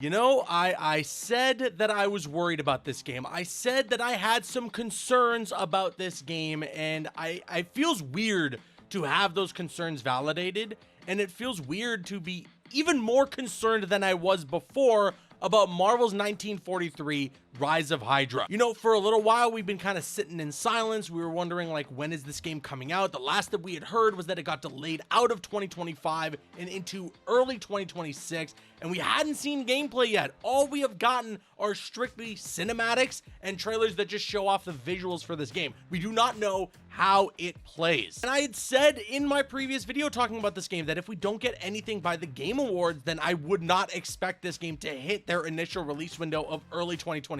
You know, I said that I was worried about this game. I said that I had some concerns about this game, and I feels weird to have those concerns validated, and it feels weird to be even more concerned than I was before about Marvel's 1943 Rise of Hydra. You know, for a little while, we've been kind of sitting in silence. We were wondering, like, when is this game coming out? The last that we had heard was that it got delayed out of 2025 and into early 2026, and we hadn't seen gameplay yet. All we have gotten are strictly cinematics and trailers that just show off the visuals for this game. We do not know how it plays. And I had said in my previous video talking about this game that if we don't get anything by the Game Awards, then I would not expect this game to hit their initial release window of early 2026.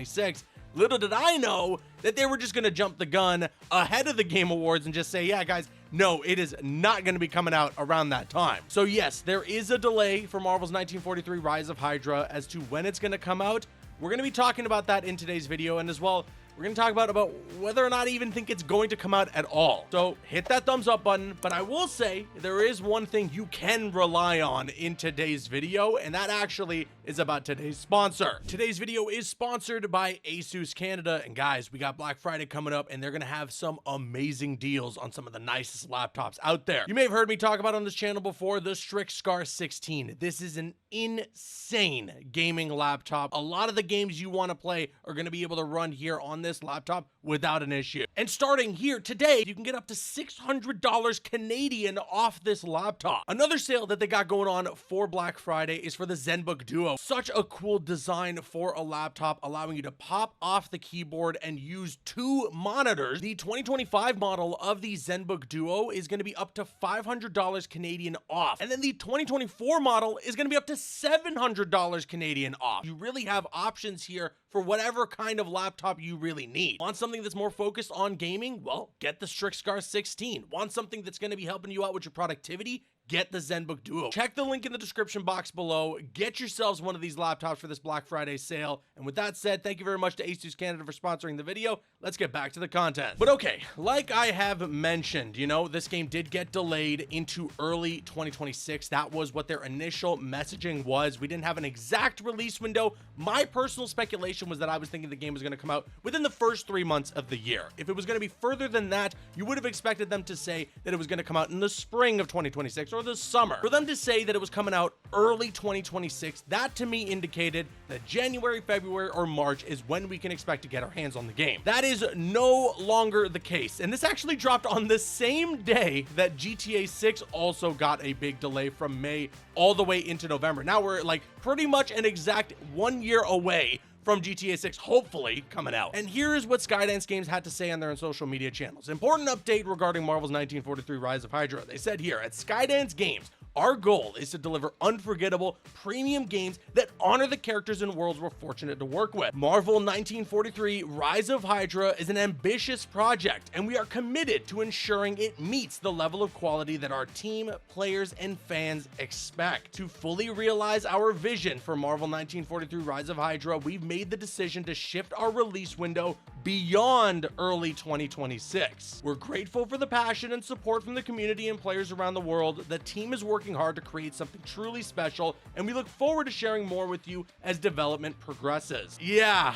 Little did I know that they were just going to jump the gun ahead of the Game Awards and just say, yeah, guys, no, it is not going to be coming out around that time. So yes, there is a delay for Marvel's 1943 Rise of Hydra as to when it's going to come out. We're going to be talking about that in today's video, and as well, we're going to talk about whether or not I even think it's going to come out at all. So hit that thumbs up button. But I will say there is one thing you can rely on in today's video, and that actually is about today's sponsor. Today's video is sponsored by Asus Canada. And guys, we got Black Friday coming up, and they're going to have some amazing deals on some of the nicest laptops out there. You may have heard me talk about on this channel before, the Scar 16. This is an insane gaming laptop. A lot of the games you want to play are going to be able to run here on this laptop without an issue. And starting here today, you can get up to $600 Canadian off this laptop. Another sale that they got going on for Black Friday is for the ZenBook Duo. Such a cool design for a laptop, allowing you to pop off the keyboard and use two monitors. The 2025 model of the ZenBook Duo is going to be up to $500 Canadian off. And then the 2024 model is going to be up to $700 Canadian off. You really have options here for whatever kind of laptop you really need. Want something that's more focused on gaming? Well, get the Scar 16. Want something that's going to be helping you out with your productivity? Get the ZenBook Duo. Check the link in the description box below. Get yourselves one of these laptops for this Black Friday sale. And with that said, thank you very much to Asus Canada for sponsoring the video. Let's get back to the content. But okay, like I have mentioned, you know, this game did get delayed into early 2026. That was what their initial messaging was. We didn't have an exact release window. My personal speculation was that I was thinking the game was going to come out within the first 3 months of the year. If it was going to be further than that, you would have expected them to say that it was going to come out in the spring of 2026 or the summer. For them to say that it was coming out early 2026, that to me indicated that January, February, or March is when we can expect to get our hands on the game. That is no longer the case, and this actually dropped on the same day that GTA 6 also got a big delay from May all the way into November. Now we're like pretty much an exact 1 year away from GTA 6 hopefully coming out. And here is what Skydance Games had to say on their social media channels. Important update regarding Marvel's 1943 Rise of Hydra. They said here, at Skydance Games, our goal is to deliver unforgettable premium games that honor the characters and worlds we're fortunate to work with. Marvel 1943 Rise of Hydra is an ambitious project, and we are committed to ensuring it meets the level of quality that our team, players, and fans expect. To fully realize our vision for Marvel 1943 Rise of Hydra, we've made the decision to shift our release window beyond early 2026. We're grateful for the passion and support from the community and players around the world. The team is working hard to create something truly special, and we look forward to sharing more with you as development progresses. Yeah,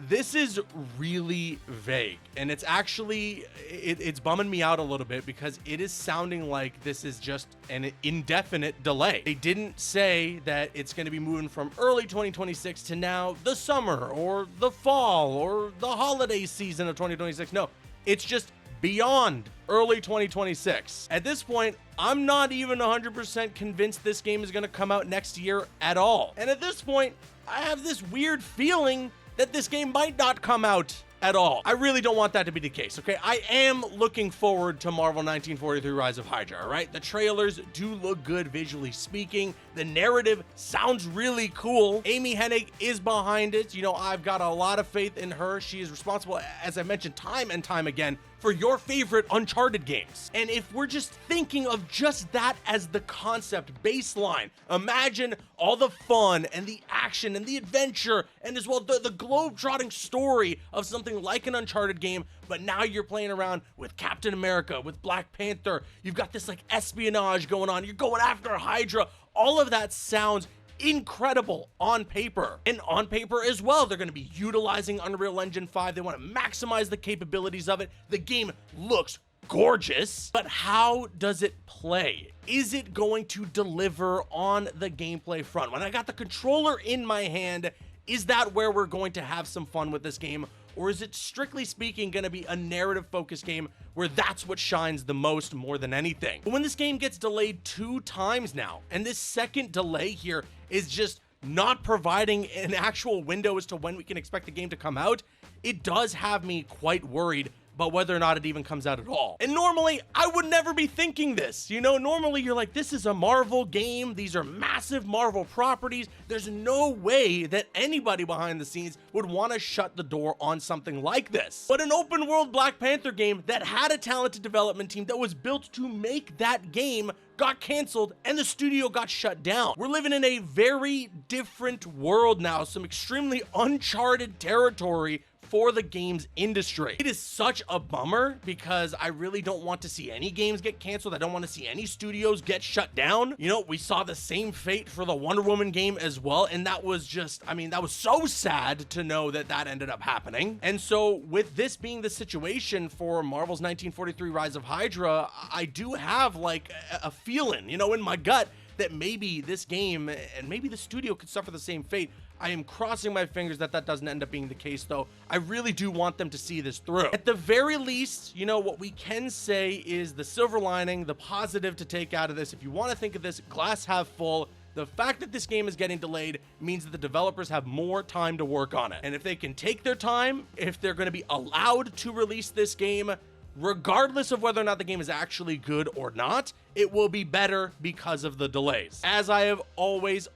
this is really vague, and it's actually, it's bumming me out a little bit because it is sounding like this is just an indefinite delay. They didn't say that it's going to be moving from early 2026 to now the summer or the fall or the holiday season of 2026. No, it's just beyond early 2026. At this point, I'm not even 100% convinced this game is going to come out next year at all. And at this point, I have this weird feeling that this game might not come out at all. I really don't want that to be the case, okay? I am looking forward to Marvel 1943 Rise of Hydra, all right? The trailers do look good visually speaking. The narrative sounds really cool. Amy Hennig is behind it. You know, I've got a lot of faith in her. She is responsible, as I mentioned time and time again, for your favorite Uncharted games. And if we're just thinking of just that as the concept baseline, imagine all the fun and the action and the adventure and as well the globe-trotting story of something like an Uncharted game, but now you're playing around with Captain America, with Black Panther. You've got this like espionage going on. You're going after Hydra. All of that sounds incredible on paper. And on paper as well, they're going to be utilizing Unreal Engine 5. They want to maximize the capabilities of it. The game looks gorgeous, but how does it play? Is it going to deliver on the gameplay front? When I got the controller in my hand, is that where we're going to have some fun with this game? Or is it, strictly speaking, going to be a narrative-focused game where that's what shines the most more than anything? But when this game gets delayed 2 times now, and this second delay here is just not providing an actual window as to when we can expect the game to come out, it does have me quite worried about whether or not it even comes out at all. And normally, I would never be thinking this. You know, normally you're like, this is a Marvel game. These are massive Marvel properties. There's no way that anybody behind the scenes would want to shut the door on something like this. But an open world Black Panther game that had a talented development team that was built to make that game got canceled and the studio got shut down. We're living in a very different world now, some extremely uncharted territory for the games industry. It is such a bummer because I really don't want to see any games get canceled. I don't want to see any studios get shut down. You know, we saw the same fate for the Wonder Woman game as well, and that was just, I mean, that was so sad to know that that ended up happening. And so with this being the situation for Marvel's 1943 Rise of Hydra, I do have like a feeling, you know, in my gut that maybe this game and maybe the studio could suffer the same fate. I am crossing my fingers that that doesn't end up being the case, though. I really do want them to see this through. At the very least, you know, what we can say is the silver lining, the positive to take out of this. If you want to think of this glass half full, the fact that this game is getting delayed means that the developers have more time to work on it. And if they can take their time, if they're going to be allowed to release this game, regardless of whether or not the game is actually good or not, it will be better because of the delays. As I have always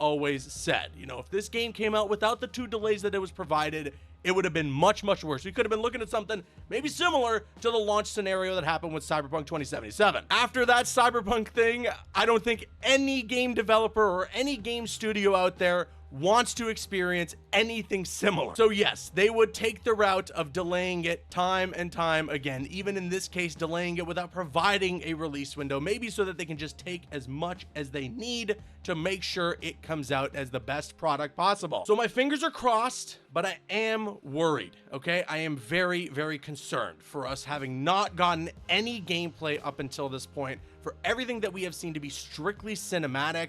said, you know, if this game came out without the 2 delays that it was provided, it would have been much worse. We could have been looking at something maybe similar to the launch scenario that happened with Cyberpunk 2077. After that Cyberpunk thing, I don't think any game developer or any game studio out there wants to experience anything similar. So yes, they would take the route of delaying it time and time again, even in this case, delaying it without providing a release window, maybe so that they can just take as much as they need to make sure it comes out as the best product possible. So my fingers are crossed, but I am worried, okay? I am very concerned for us having not gotten any gameplay up until this point, for everything that we have seen to be strictly cinematic.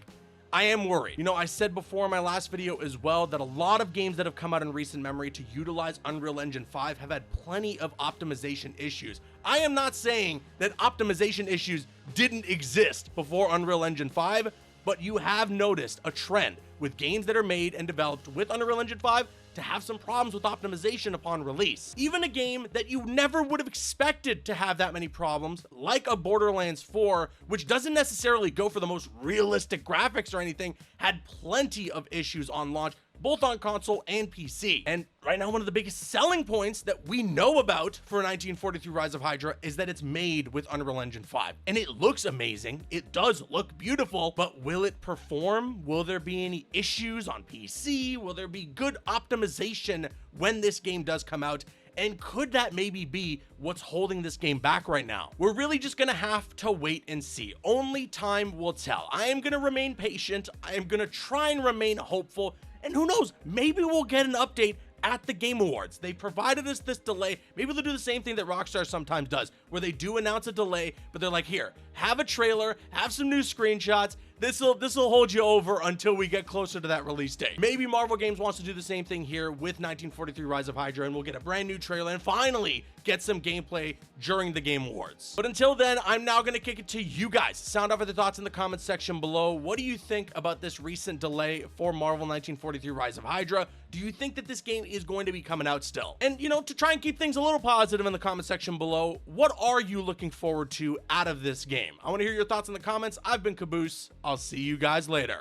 I am worried. You know, I said before in my last video as well that a lot of games that have come out in recent memory to utilize Unreal Engine 5 have had plenty of optimization issues. I am not saying that optimization issues didn't exist before Unreal Engine 5, but you have noticed a trend with games that are made and developed with Unreal Engine 5 to have some problems with optimization upon release. Even a game that you never would have expected to have that many problems, like a Borderlands 4, which doesn't necessarily go for the most realistic graphics or anything, had plenty of issues on launch, both on console and PC. And right now, one of the biggest selling points that we know about for 1943 Rise of Hydra is that it's made with Unreal Engine 5. And it looks amazing. It does look beautiful, but will it perform? Will there be any issues on PC? Will there be good optimization when this game does come out? And could that maybe be what's holding this game back right now? We're really just gonna have to wait and see. Only time will tell. I am gonna remain patient. I am gonna try and remain hopeful. And who knows, maybe we'll get an update at the Game Awards. They provided us this delay. Maybe they'll do the same thing that Rockstar sometimes does, where they do announce a delay, but they're like, here, have a trailer, have some new screenshots. This'll hold you over until we get closer to that release date. Maybe Marvel Games wants to do the same thing here with 1943 Rise of Hydra, and we'll get a brand new trailer and finally get some gameplay during the Game Awards. But until then, I'm now gonna kick it to you guys. Sound off your thoughts in the comments section below. What do you think about this recent delay for Marvel 1943 Rise of Hydra? Do you think that this game is going to be coming out still? And, you know, to try and keep things a little positive in the comment section below, what are you looking forward to out of this game? I want to hear your thoughts in the comments. I've been Caboose. I'll see you guys later.